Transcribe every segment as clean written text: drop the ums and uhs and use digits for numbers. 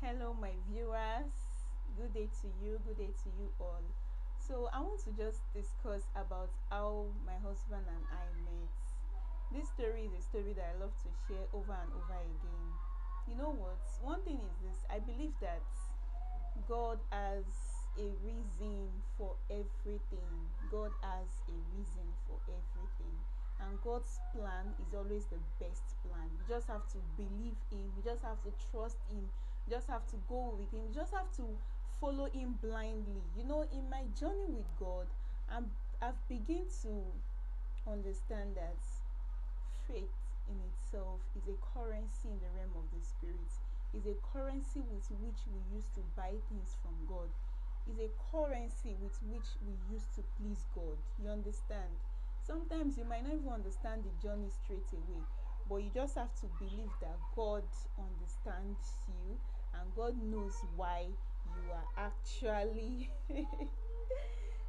Hello, my viewers. Good day to you. Good day to you all. So, I want to just discuss about how my husband and I met. This story is a story that I love to share over and over again. You know what? One thing is this I believe that God has a reason for everything. God has a reason for everything. And God's plan is always the best plan. You just have to believe Him. You just have to trust Him. You just have to go with Him. You just have to follow Him blindly. In my journey with God, I've begun to understand that faith in itself is a currency in the realm of the spirit, is a currency with which we use to buy things from God, is a currency with which we use to please God. You understand? Sometimes you might not even understand the journey straight away, but you just have to believe that God understands you and God knows why you are actually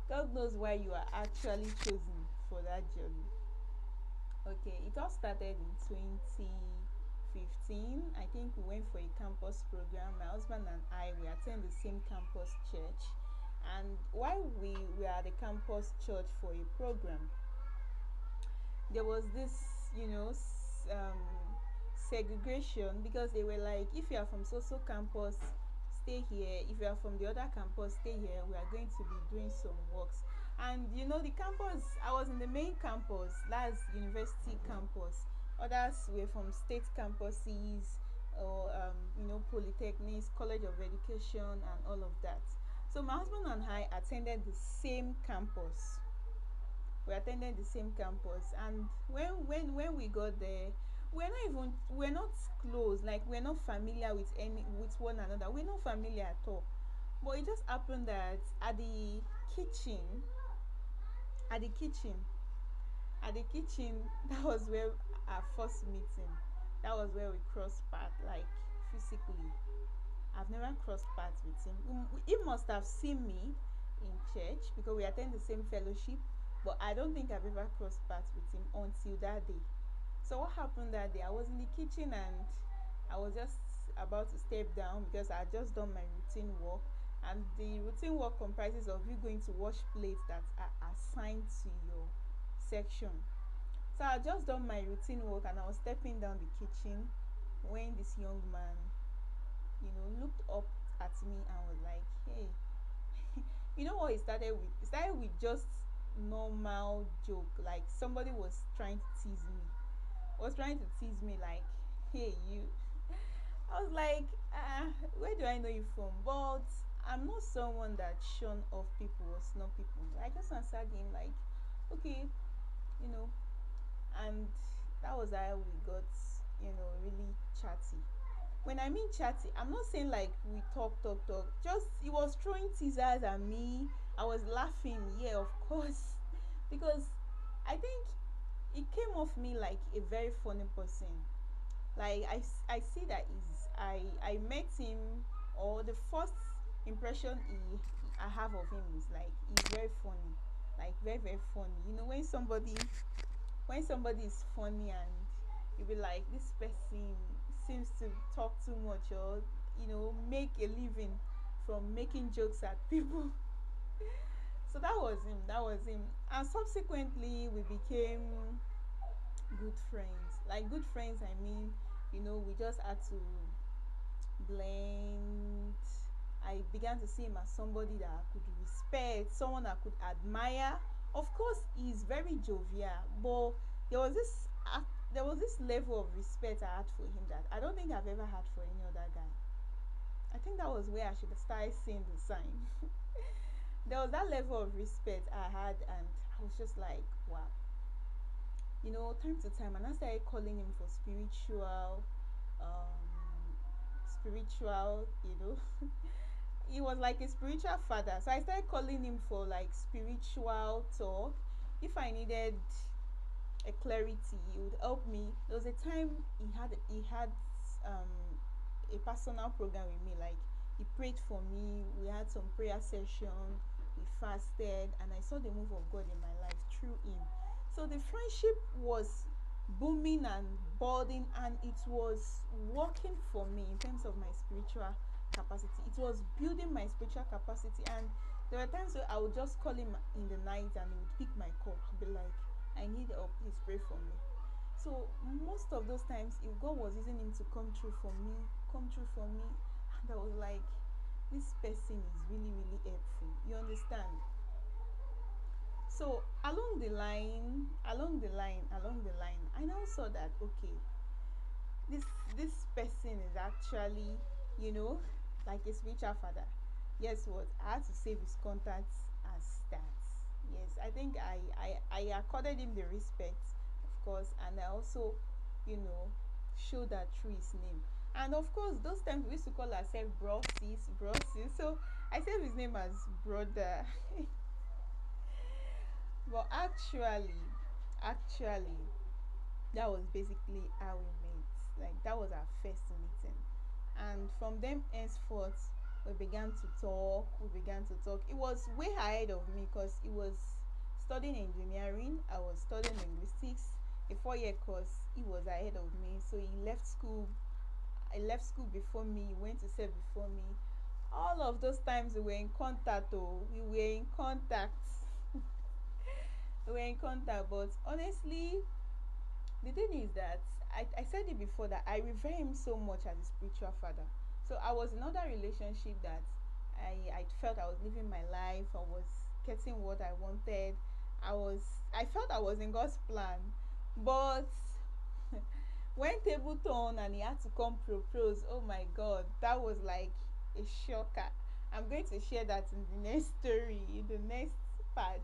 God knows why you are actually chosen for that journey. Okay, it all started in 2015. I think we went for a campus program. My husband and I, we attend the same campus church. And while we were at the campus church for a program, there was this, segregation because they were like, if you are from so campus, stay here. If you are from the other campus, stay here. We are going to be doing some works. And the campus, I was in the main campus, that's university campus. Others were from state campuses or polytechnics, college of education, and all of that. So my husband and I attended the same campus. We attended the same campus, and when we got there, we're not close, like we're not familiar with one another. We're not familiar at all. But it just happened that kitchen at the kitchen at the kitchen that was where our first meeting, that was where we crossed paths, like physically. I've never crossed paths with him. He must have seen me in church because we attend the same fellowship, but I don't think I've ever crossed paths with him until that day. So what happened that day? I was in the kitchen and I was just about to step down because I had just done my routine work, and the routine work comprises of you going to wash plates that are assigned to your section. So I had just done my routine work and I was stepping down the kitchen when this young man, looked up at me and was like, "Hey." You know what he started with? He started with just normal joke, like somebody was trying to tease me. Was trying to tease me like, "Hey, you." I was like, where do I know you from? But I'm not someone that shun off people or snub people. I just answered him like, okay, you know, and that was how we got, really chatty. When I mean chatty, I'm not saying like we talk. Just he was throwing teasers at me. I was laughing, yeah, of course, because I think it came off me like a very funny person. Like I see that I met him, or the first impression I have of him is like he's very funny, like very funny. When somebody is funny and you be like, this person seems to talk too much, or make a living from making jokes at people. So that was him, and subsequently we became good friends. Like good friends, I mean, we just had to blend. I began to see him as somebody that I could respect, someone I could admire. Of course, he's very jovial, but there was this there was this level of respect I had for him that I don't think I've ever had for any other guy. I think that was where I should start seeing the sign. There was that level of respect I had, and I was just like, wow. Time to time, and I started calling him for um, spiritual. He was like a spiritual father, so I started calling him for like spiritual talk. If I needed a clarity, he would help me. There was a time he had um a personal program with me, like he prayed for me. We had some prayer session, we fasted, and I saw the move of God in my life through him. So the friendship was booming and building, and it was working for me in terms of my spiritual capacity. It was building my spiritual capacity. And there were times where I would just call him in the night and he would pick my call to be like, I need help, please pray for me. So most of those times, if God was using him to come through for me, come through for me, and I was like, this person is really, really helpful. You understand? So along the line, I now saw that okay, this this person is actually, you know, like a spiritual father. Yes, what I had to save his contacts as that. Yes, I think I accorded him the respect, of course, and I also, you know, showed that through his name. And of course, those times we used to call ourselves bro sis, bro sis. So I saved his name as brother. But actually, that was basically how we met. Like that was our first meeting, and from them henceforth, we began to talk. We began to talk. It was way ahead of me because he was studying engineering. I was studying linguistics. A 4 year course. He was ahead of me, so he left school. I left school before me. He went to serve before me. All of those times we were in contact. Oh, we were in contact. We were in contact. But honestly, the thing is that I said it before that I revere him so much as a spiritual father. So I was in another relationship that I felt I was living my life. I was getting what I wanted. I felt I was in God's plan. But when table turned and he had to come propose, oh my god, that was like a shocker. I'm going to share that in the next story, in the next part.